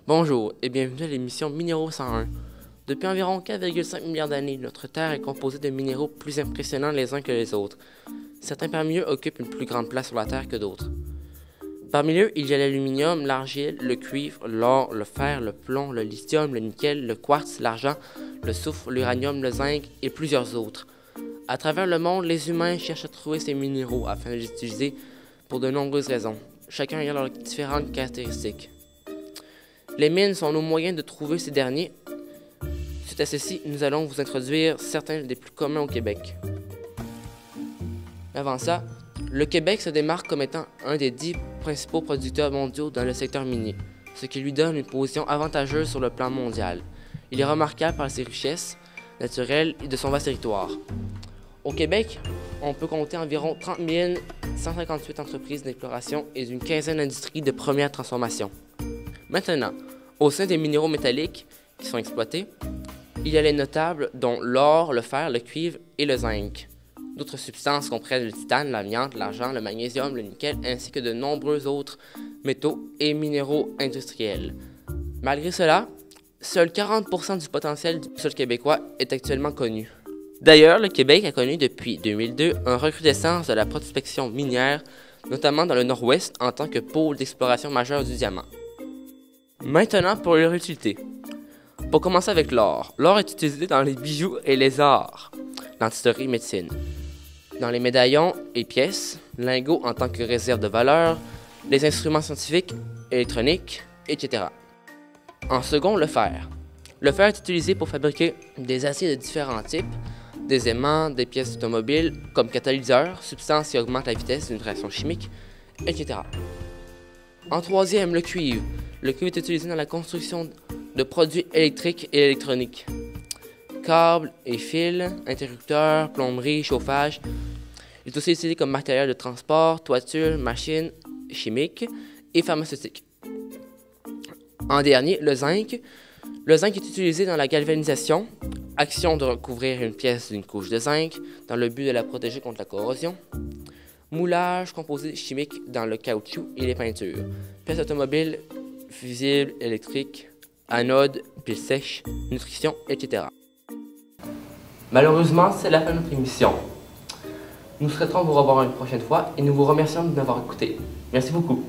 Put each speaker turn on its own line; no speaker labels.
Bonjour et bienvenue à l'émission Minéraux 101. Depuis environ 4,5 milliards d'années, notre Terre est composée de minéraux plus impressionnants les uns que les autres. Certains parmi eux occupent une plus grande place sur la Terre que d'autres. Parmi eux, il y a l'aluminium, l'argile, le cuivre, l'or, le fer, le plomb, le lithium, le nickel, le quartz, l'argent, le soufre, l'uranium, le zinc et plusieurs autres. À travers le monde, les humains cherchent à trouver ces minéraux afin de les utiliser pour de nombreuses raisons, chacun ayant leurs différentes caractéristiques. Les mines sont nos moyens de trouver ces derniers. Suite à ceci, nous allons vous introduire certains des plus communs au Québec. Avant ça, le Québec se démarque comme étant un des 10 principaux producteurs mondiaux dans le secteur minier, ce qui lui donne une position avantageuse sur le plan mondial. Il est remarquable par ses richesses naturelles et de son vaste territoire. Au Québec, on peut compter environ 30 158 entreprises d'exploration et une quinzaine d'industries de première transformation. Maintenant, au sein des minéraux métalliques qui sont exploités, il y a les notables dont l'or, le fer, le cuivre et le zinc. D'autres substances comprennent le titane, l'amiante, l'argent, le magnésium, le nickel, ainsi que de nombreux autres métaux et minéraux industriels. Malgré cela, seul 40% du potentiel du sol québécois est actuellement connu. D'ailleurs, le Québec a connu depuis 2002 une recrudescence de la prospection minière, notamment dans le nord-ouest en tant que pôle d'exploration majeur du diamant. Maintenant pour leur utilité. Pour commencer avec l'or. L'or est utilisé dans les bijoux et les arts, dentisterie et médecine. Dans les médaillons et pièces, lingots en tant que réserve de valeur, les instruments scientifiques, électroniques, etc. En second, le fer. Le fer est utilisé pour fabriquer des aciers de différents types, des aimants, des pièces automobiles comme catalyseurs, substances qui augmentent la vitesse d'une réaction chimique, etc. En troisième, le cuivre. Le cuivre est utilisé dans la construction de produits électriques et électroniques. Câbles et fils, interrupteurs, plomberie, chauffage. Il est aussi utilisé comme matériel de transport, toiture, machines chimiques et pharmaceutiques. En dernier, le zinc. Le zinc est utilisé dans la galvanisation, action de recouvrir une pièce d'une couche de zinc dans le but de la protéger contre la corrosion. Moulage, composés chimiques dans le caoutchouc et les peintures. Pièces automobiles, fusibles, électriques, anodes, piles sèches, nutrition, etc. Malheureusement, c'est la fin de notre émission. Nous souhaiterons vous revoir une prochaine fois et nous vous remercions de nous avoir écoutés. Merci beaucoup.